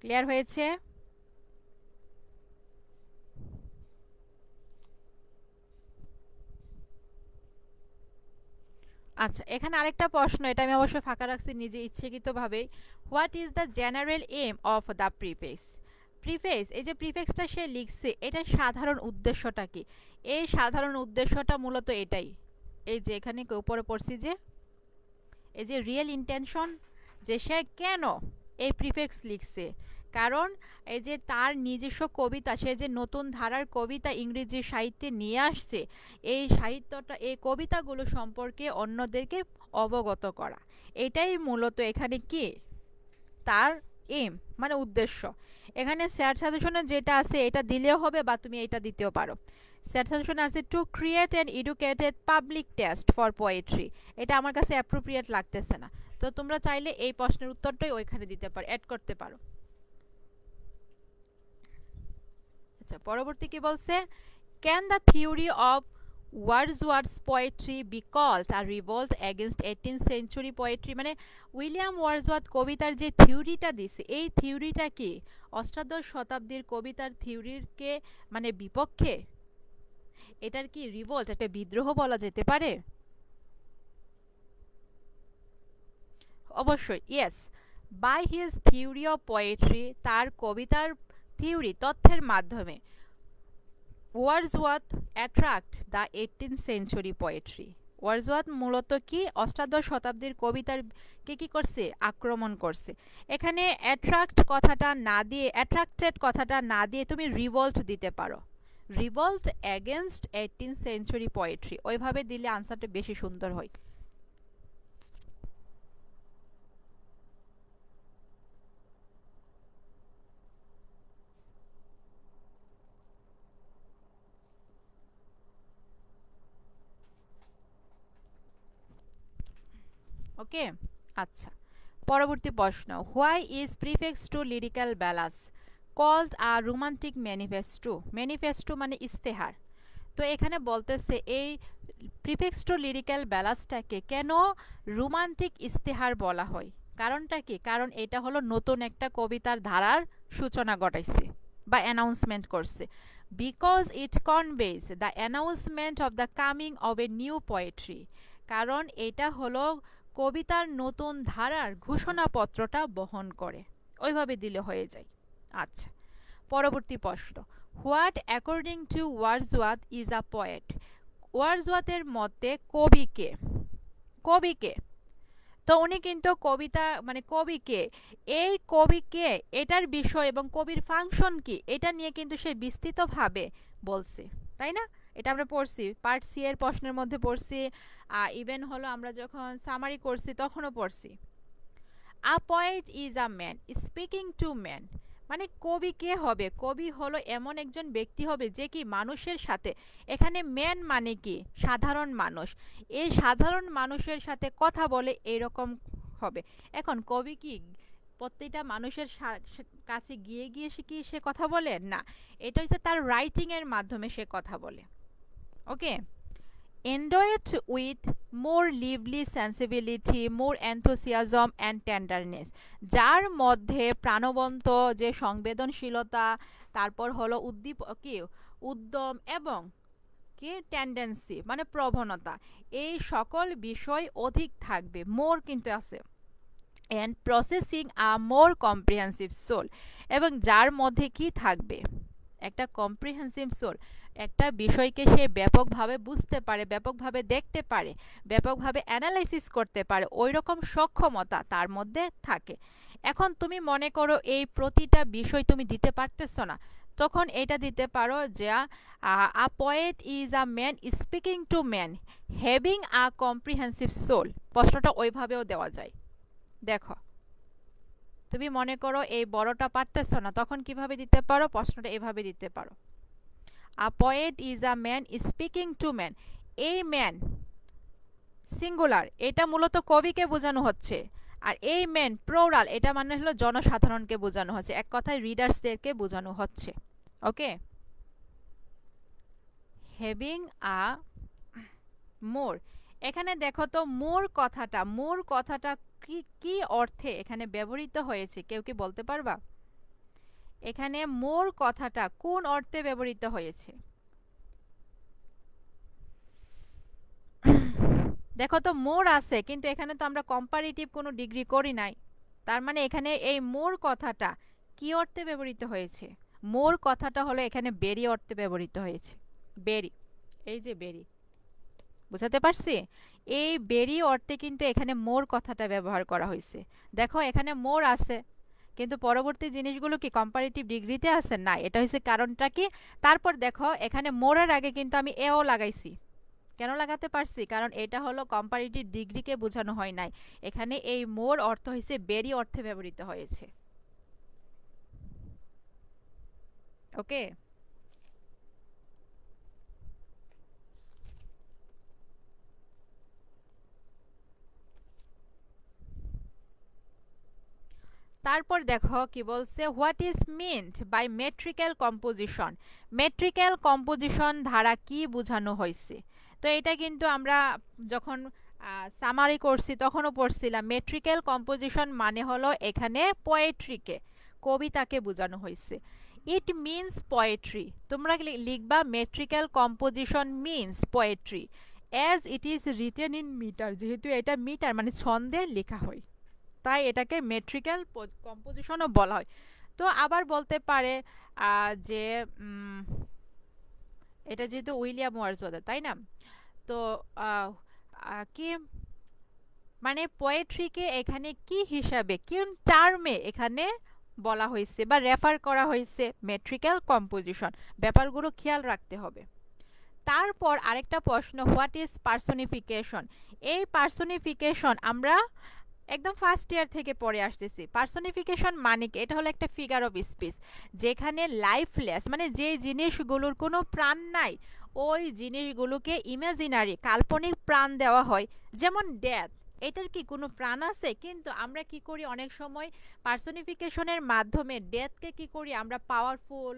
ক্লিয়ার হয়েছে? আচ্ছা, এখানে আরেকটা প্রশ্ন, এটা আমি অবশ্যই ফাঁকা রাখছি নিজে ইচ্ছাকৃতভাবে। What is the general aim of the prefix, preface, এই যে প্রিফিক্সটা সে লিখছে, এটার সাধারণ উদ্দেশ্যটা কি? এই সাধারণ উদ্দেশ্যটা মূলত এটাই, এই যে এখানে উপরে পড়ছি যে এই যে রিয়েল ইন্টেনশন, যে সে কেন এই প্রিফিক্স লিখছে, কারণ এই যে তার নিজস্ব কবিতা, সে যে নতুন ধারার কবিতা ইংরেজি সাহিত্যে নিয়ে আসছে, এই সাহিত্যটা, এই কবিতাগুলো সম্পর্কে অন্যদেরকে অবগত করা, এটাই মূলত এখানে কি তার এম, মানে উদ্দেশ্য। এখানে স্যার সাজেশনে যেটা আছে এটা দিলেও হবে, বা তুমি এটা দিতেও পারো। স্যার সাজেশনে আছে to create an educated public test for poetry, এটা আমার কাছে অ্যাপ্রোপ্রিয়েট লাগতেছে না, তো তোমরা চাইলে এই প্রশ্নের উত্তরটাই ওইখানে দিতে পারো, অ্যাড করতে পারো। আচ্ছা, পরবর্তী কি বলছে, can the theory of Wordsworth's poetry be called a revolt against 18th century poetry, মানে উইলিয়াম ওয়ার্ডসওয়ার্থ কবিতার যে থিওরিটা দিছে, এই থিওরিটা কি অষ্টাদশ শতাব্দীর কবিতার থিওরিকে মানে বিপক্ষে, এটার কি রিভোল্ট, একটা বিদ্রোহ বলা যেতে পারে? অবশ্যই yes. By his theory of poetry, তার কবিতার থিওরি, তথ্যের মাধ্যমে Wordsworth attract the 18th century poetry, Wordsworth মূলত কি অষ্টাদশ শতাব্দীর কবিতার কে কি করছে, আক্রমণ করছে। এখানে অ্যাট্রাক্ট কথাটা না দিয়ে, অ্যাট্রাক্টেড কথাটা না দিয়ে তুমি রিভোল্ট দিতে পারো, revolt against 18th century poetry, ওইভাবে দিলে আনসারটা বেশি সুন্দর হয়। ওকে, আচ্ছা, পরবর্তী প্রশ্ন, why is prefix to lyrical ballads called a romantic manifesto, manifesto মানে ইস্তেহার। তো এখানে বলতেছে এই প্রিফিক্স টু লিরিক্যাল ব্যালান্সটাকে কেন রোমান্টিক ইস্তেহার বলা হয়, কারণটা কি? কারণ এটা হলো নতুন একটা কবিতার ধারার সূচনা ঘটাইছে বা অ্যানাউন্সমেন্ট করছে। Because it conveys the announcement of the coming of a new poetry, কারণ এটা হলো কবিতার নতুন ধারার ঘোষণাপত্রটা বহন করে। ওইভাবে দিলে হয়ে যায়। আচ্ছা, পরবর্তী প্রশ্ন, what according to Wordsworth is a poet? ওয়ার্ডসওয়ার্থের মতে কবিকে, কবিকে, তো উনি কিন্তু কবিতা মানে কবিকে, এই কবিকে, এটার বিষয় এবং কবির ফাংশন কি এটা নিয়ে কিন্তু সে বিস্তৃতভাবে বলছে, তাই না? এটা আমরা পড়ছি, পার্ট সি এর প্রশ্নের মধ্যে পড়ছি, ইভেন হলো আমরা যখন সামারি করছি তখনও পড়ছি। আ poet is a man speaking to man, মানে কবি কে হবে? কবি হলো এমন একজন ব্যক্তি হবে যে কি মানুষের সাথে, এখানে ম্যান মানে কি সাধারণ মানুষ, এই সাধারণ মানুষের সাথে কথা বলে এরকম হবে। এখন কবি কি প্রত্যেকটা মানুষের কাছে গিয়ে গিয়ে কি সে কথা বলে? না, এটা হচ্ছে তার রাইটিং এর মাধ্যমে সে কথা বলে। ওকে, endowed with more lively sensibility, more enthusiasm and tenderness, যার মধ্যে প্রাণবন্ত যে সংবেদনশীলতা, তারপর হলো উদ্যম এবং কি টেন্ডেন্সি মানে প্রবণতা, এই সকল বিষয় অধিক থাকবে, মোর কিন্তু আছে, and processing a more comprehensive soul, এবং যার মধ্যে কি থাকবে? একটা কম্প্রিহেন্সিভ সোল, একটা বিষয়কে সে ব্যাপকভাবে বুঝতে পারে, ব্যাপকভাবে দেখতে পারে, ব্যাপকভাবে অ্যানালাইসিস করতে পারে, ওই রকম সক্ষমতা তার মধ্যে থাকে। এখন তুমি মনে করো এই প্রতিটা বিষয় তুমি দিতে পারতেছো না, তখন এটা দিতে পারো যে a poet is a man speaking to man having a comprehensive soul, প্রশ্নটা ওইভাবেও দেওয়া যায়। দেখো, তুমি মনে করো এই বড়টা পারতেছো না, তখন কিভাবে দিতে পারো? প্রশ্নটা এভাবে দিতে পারো, আ poet is a man speaking to man, এই ম্যান সিঙ্গুলার, এটা মূলত কবিকে বোঝানো হচ্ছে, আর এই ম্যান প্লুরাল, এটা মানে হলো জনসাধারণকে বোঝানো হচ্ছে, এক কথায় রিডার্সদেরকে বোঝানো হচ্ছে। ওকে, হ্যাভিং আ মোর, এখানে দেখো তো মোর কথাটা, মোর কথাটা কি কি অর্থে এখানে ব্যবহৃত হয়েছে, কেউ কি বলতে পারবা? এখানে মোর কথাটা কোন অর্থে ব্যবহৃত হয়েছে? দেখো তো মোর আছে, কিন্তু এখানে তো আমরা কম্পারেটিভ কোনো ডিগ্রি করি নাই, তার মানে এখানে এই মোর কথাটা কি অর্থে ব্যবহৃত হয়েছে? মোর কথাটা হলো এখানে বেরি অর্থে ব্যবহৃত হয়েছে। বেরি, এই যে বেরি, বুঝাতে পারছি? এই বেরি অর্থে কিন্তু এখানে মোর কথাটা ব্যবহার করা হয়েছে। দেখো এখানে মোর আছে, কিন্তু পরবর্তী জিনিসগুলো কি কম্পারেটিভ ডিগ্রিতে আছে? না, এটা হচ্ছে কারণটা কি? তারপর দেখো এখানে মোরের আগে কিন্তু আমি এও লাগাইছি, কেন লাগাতে পারছি? কারণ এটা হলো কম্পারেটিভ ডিগ্রিকে বোঝানো হয় নাই, এখানে এই মোর অর্থ হয়েছে বেরি অর্থে ব্যবহৃত হয়েছে। ওকে, তারপর দেখো কি বলছে, what is meant by metrical composition, metrical composition ধারা কি বোঝানো হয়েছে? তো এটা কিন্তু আমরা যখন সামারি করছি তখনও পড়ছিলাম, মেট্রিক্যাল কম্পোজিশন মানে হলো এখানে পোয়েট্রিকে, কবিতাকে বোঝানো হয়েছে। ইট মিনস পোয়েট্রি, তোমরা লিখবা metrical composition means poetry as it is written in metre, যেহেতু এটা মিটার মানে ছন্দে লেখা হয়, তাই এটাকে মেট্রিক্যাল কম্পোজিশনও বলা হয়। তো আবার বলতে পারে যে এটা যেহেতু উইলিয়াম ওয়ার্ডসওয়ার্থ, তাই না? তো কি মানে পোয়েট্রিকে এখানে কি হিসাবে, কোন টার্মে এখানে বলা হয়েছে বা রেফার করা হয়েছে? মেট্রিক্যাল কম্পোজিশন, ব্যাপারগুলো খেয়াল রাখতে হবে। তারপর আরেকটা প্রশ্ন, হোয়াট ইজ পার্সোনিফিকেশন? এই পার্সোনিফিকেশন আমরা একদম ফার্স্ট ইয়ার থেকে পড়ে আসতেছি। পার্সোনিফিকেশন মানে কি? এটা হলো একটা ফিগার অফ স্পিচ, যেখানে লাইফলেস মানে যে জিনিসগুলোর কোনো প্রাণ নাই, ওই জিনিসগুলোকে ইমাজিনারি কাল্পনিক প্রাণ দেওয়া হয়। যেমন ডেথ, এটার কি কোনো প্রাণ আছে? কিন্তু আমরা কি করি অনেক সময় পার্সোনিফিকেশনের মাধ্যমে ডেথকে কি করি আমরা পাওয়ারফুল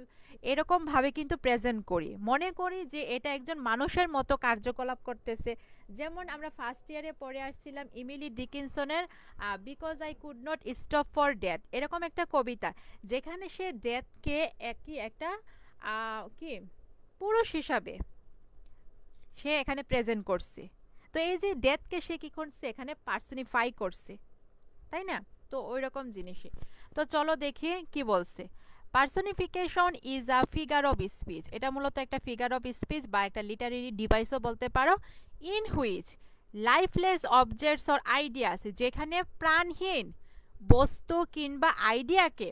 এরকমভাবে কিন্তু প্রেজেন্ট করি, মনে করি যে এটা একজন মানুষের মতো কার্যকলাপ করতেছে। যেমন আমরা ফার্স্ট ইয়ারে পড়ে আসছিলাম ইমিলি ডিকিনসনের because I could not stop for death, এরকম একটা কবিতা, যেখানে সে ডেথকে একটা কি পুরুষ হিসাবে সে এখানে প্রেজেন্ট করছে। তো এই যে ডেথকে সে কি করছে এখানে পার্সনিফাই করছে, তাই না? তো ওই রকম জিনিসই। তো চলো দেখি কি বলছে। Personification is a figure of speech, এটা মূলত একটা ফিগার অফ স্পিচ বা একটা লিটারেরি ডিভাইসও বলতে পারো। In which lifeless objects or ideas, যেখানে প্রাণহীন বস্তু কিংবা আইডিয়াকে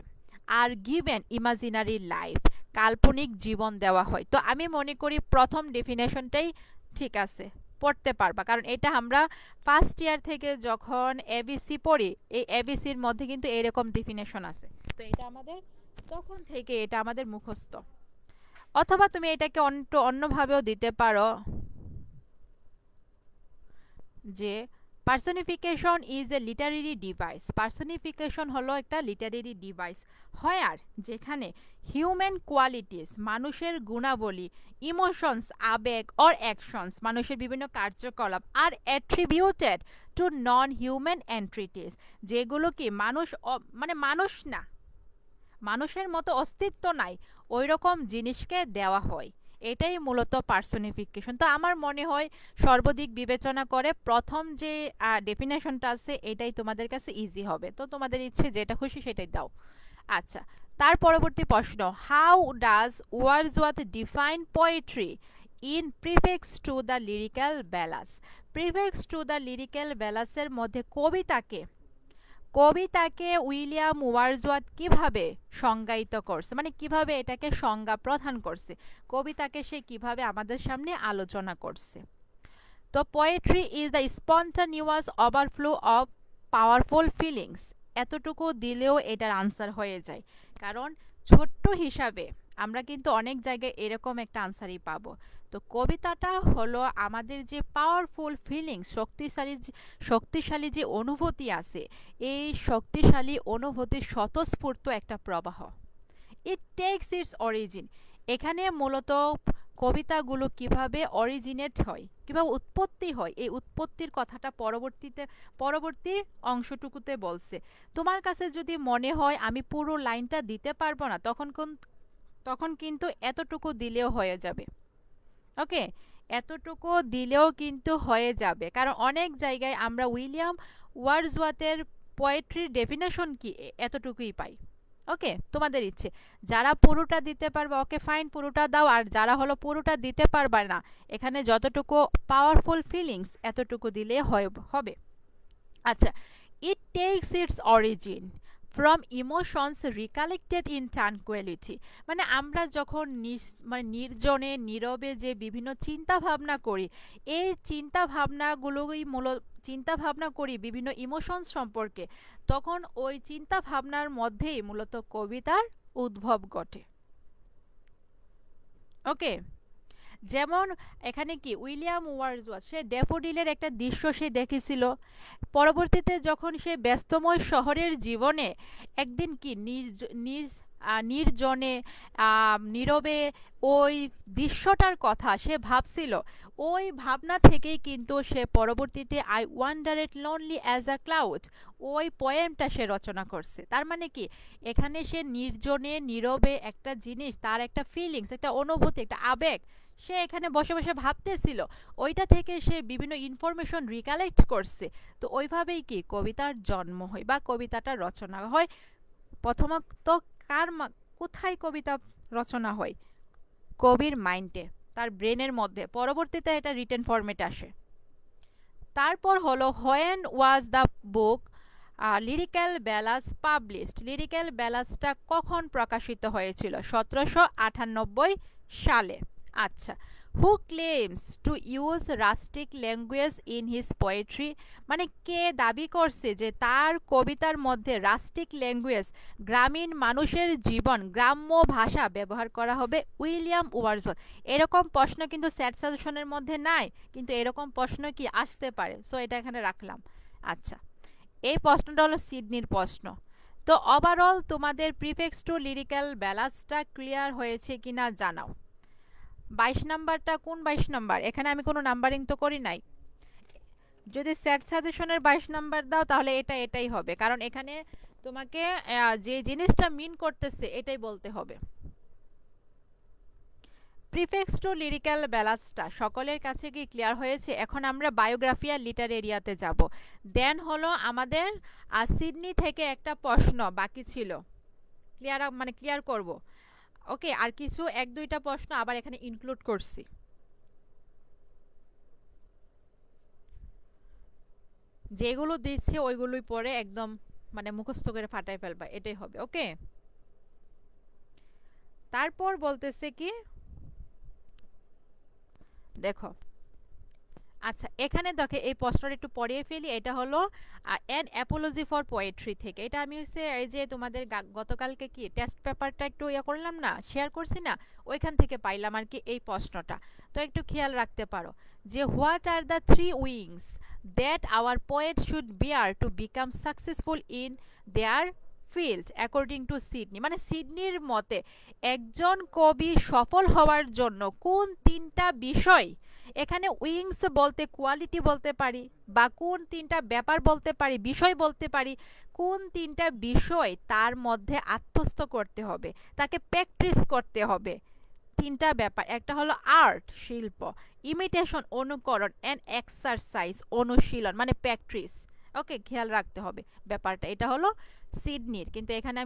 আর গিভেন ইমাজিনারি লাইফ, কাল্পনিক জীবন দেওয়া হয়। তো আমি মনে করি প্রথম ডেফিনেশনটাই ঠিক আছে, পড়তে পারবা, কারণ এটা আমরা ফার্স্ট ইয়ার থেকে যখন এবিসি পড়ি, এই এবিসির মধ্যে কিন্তু এরকম ডেফিনেশন আছে। তো এটা আমাদের তখন থেকে এটা আমাদের মুখস্থ। অথবা তুমি এটাকে অন্যভাবেও দিতে পারো যে personification is a literary device, personification হলো একটা লিটারেরি ডিভাইস হয় যেখানে হিউম্যান কোয়ালিটিস, মানুষের গুণাবলী, ইমোশনস, আবেগ অর অ্যাকশনস, মানুষের বিভিন্ন কার্যকলাপ আর attributed to non human entities, যেগুলো কি মানুষ মানে মানুষ না, মানুষের মতো অস্তিত্ব নাই, ওই রকম জিনিসকে দেওয়া হয়। এটাই মূলত পার্সনিফিকেশন। তো আমার মনে হয় সর্বদিক বিবেচনা করে প্রথম যে ডেফিনেশনটা আছে এটাই তোমাদের কাছে ইজি হবে। তো তোমাদের ইচ্ছে যেটা খুশি সেটাই দাও। আচ্ছা, তার পরবর্তী প্রশ্ন, how does Wordsworth define poetry in prefix to the lyrical ballads? Prefix to the lyrical ব্যালান্সের মধ্যে কবিতাকে উইলিয়াম ওয়ার্ডসওয়ার্থ কিভাবে সংজ্ঞায়িত করছে, মানে কিভাবে এটাকে সংজ্ঞা প্রদান করছে, কবিতাকে সে কিভাবে আমাদের সামনে আলোচনা করছে। তো poetry is the spontaneous overflow of powerful feelings, এতটুকু দিলেও এটার আনসার হয়ে যায়, কারণ ছোট্ট হিসাবে আমরা কিন্তু অনেক জায়গায় এরকম একটা আনসারই পাবো। তো কবিতাটা হলো আমাদের যে পাওয়ারফুল ফিলিংস, শক্তিশালী যে অনুভূতি আছে, এই শক্তিশালী অনুভূতির স্বতঃস্ফূর্ত একটা প্রবাহ। ইট টেকস ইটস অরিজিন, এখানে মূলত কবিতাগুলো কিভাবে অরিজিনেট হয়, কিভাবে উৎপত্তি হয়, এই উৎপত্তির কথাটা পরবর্তী অংশটুকুতে বলছে। তোমার কাছে যদি মনে হয় আমি পুরো লাইনটা দিতে পারবো না, তখন কিন্তু এতটুকু দিলেও হয়ে যাবে। ওকে, এতটুকু দিলেও কিন্তু হয়ে যাবে, কারণ অনেক জায়গায় আমরা উইলিয়াম ওয়ার্ডসওয়ার্থের পোয়েট্রির ডেফিনেশন কি এতটুকুই পাই। ওকে, তোমাদের ইচ্ছে, যারা পুরোটা দিতে পারবে ওকে ফাইন, পুরোটা দাও, আর যারা হলো পুরোটা দিতে পারবে না, এখানে যতটুকু পাওয়ারফুল ফিলিংস এতটুকু দিলে হবে। আচ্ছা, it takes its origin from emotions recollected in tranquillity, মানে আমরা যখন মানে নির্জনে নীরবে যে বিভিন্ন চিন্তা ভাবনা করি, এই চিন্তা ভাবনা করি বিভিন্ন ইমোশনস সম্পর্কে, তখন ওই চিন্তা ভাবনার মধ্যেই মূলত কবিতার উদ্ভব ঘটে। ওকে, যেমন এখানে কি উইলিয়াম ওয়ার্ডসওয়ার্থ সে ড্যাফোডিলের একটা দৃশ্য সে দেখেছিল, পরবর্তীতে যখন সে ব্যস্তময় শহরের জীবনে একদিন কি নির্জনে নীরবে ওই দৃশ্যটার কথা সে ভাবছিল, ওই ভাবনা থেকেই কিন্তু সে পরবর্তীতে I wandered lonely as a cloud ওই পোয়েমটা সে রচনা করছে। তার মানে কি এখানে সে নির্জনে নীরবে একটা জিনিস, তার একটা ফিলিংস, একটা অনুভূতি, একটা আবেগ সে এখানে বসে বসে ভাবতেছিল, ওইটা থেকে সে বিভিন্ন ইনফরমেশন রিকালেক্ট করছে। তো ওইভাবেই কি কবিতার জন্ম হয় বা কবিতাটা রচনা হয়। প্রথমত কোথায় কবিতা রচনা হয়? কবির মাইন্ডে, তার ব্রেনের মধ্যে, পরবর্তীতে এটা রিটেন ফরম্যাটে আসে। তারপর হলো when was the book lyrical ballads published, lyrical ব্যালান্সটা কখন প্রকাশিত হয়েছিল? 1798 সালে। আচ্ছা, who claims to use rustic language in his poetry, মানে কে দাবি করছে যে তার কবিতার মধ্যে রাস্টিক ল্যাঙ্গুয়েজ, গ্রামীণ মানুষের জীবন, গ্রাম্য ভাষা ব্যবহার করা হবে? William Wordsworth. এরকম প্রশ্ন কিন্তু স্যাট সাজেশনের মধ্যে নাই, কিন্তু এরকম প্রশ্ন কি আসতে পারে, সো এটা এখানে রাখলাম। আচ্ছা, এই প্রশ্নটা হলো সিডনির প্রশ্ন। তো ওভারঅল তোমাদের প্রিফিক্স টু লিরিক্যাল ব্যালান্সটা ক্লিয়ার হয়েছে কিনা জানাও। 22 নাম্বারটা কোন 22 নাম্বার? এখানে আমি কোনো নাম্বারিং তো করি নাই। যদি সেট সাজেশনের 22 নাম্বার দাও তাহলে এটাই হবে, কারণ এখানে তোমাকে যে জিনিসটা মিন করতেছে এটাই বলতে হবে। প্রিফিক্স টু লিরিক্যাল ব্যালান্সটা সকলের কাছে কি ক্লিয়ার হয়েছে? এখন আমরা বায়োগ্রাফি আর লিটারেরিয়াতে যাব। দেন হলো আমাদের সিডনি থেকে একটা প্রশ্ন বাকি ছিল, ক্লিয়ার করব। ওকে, আর কিছু এক দুইটা প্রশ্ন আবার এখানে ইনক্লুড করছি। যেগুলো দিচ্ছে ওইগুলোই পরে একদম মানে মুখস্থ করে ফাটাই ফেলবা, এটাই হবে। ওকে, তারপর বলতেছে কি দেখো, আচ্ছা এখানে দেখো এই প্রশ্নটা একটু পড়িয়ে ফেলি। এটা হলো অ্যান অ্যাপোলজি ফর পোয়েট্রি থেকে। এটা আমি হচ্ছে এই যে তোমাদের গতকালকে কি টেস্ট পেপারটা একটু ইয়ে করলাম না, শেয়ার করছি না, ওইখান থেকে পাইলাম আর কি এই প্রশ্নটা। তো একটু খেয়াল রাখতে পারো যে what are the three wings that our poet should beer to become successful in their field according to Sydney. মানে সিডনির মতে একজন কবি সফল হওয়ার জন্য কোন তিনটা বিষয়, এখানে উইংস বলতে কোয়ালিটি বলতে পারি, বা কোন তিনটা ব্যাপার বলতে পারি, বিষয় বলতে পারি, কোন তিনটা বিষয় তার মধ্যে আত্মস্থ করতে হবে, তাকে প্র্যাকটিস করতে হবে। তিনটা ব্যাপার, একটা হলো আর্ট শিল্প, ইমিটেশন অনুকরণ, অ্যান্ড এক্সারসাইজ অনুশীলন মানে প্র্যাকটিস। ওকে, খেয়াল রাখতে হবে ব্যাপারটা। এটা হলো সিডনির, কিন্তু এখানে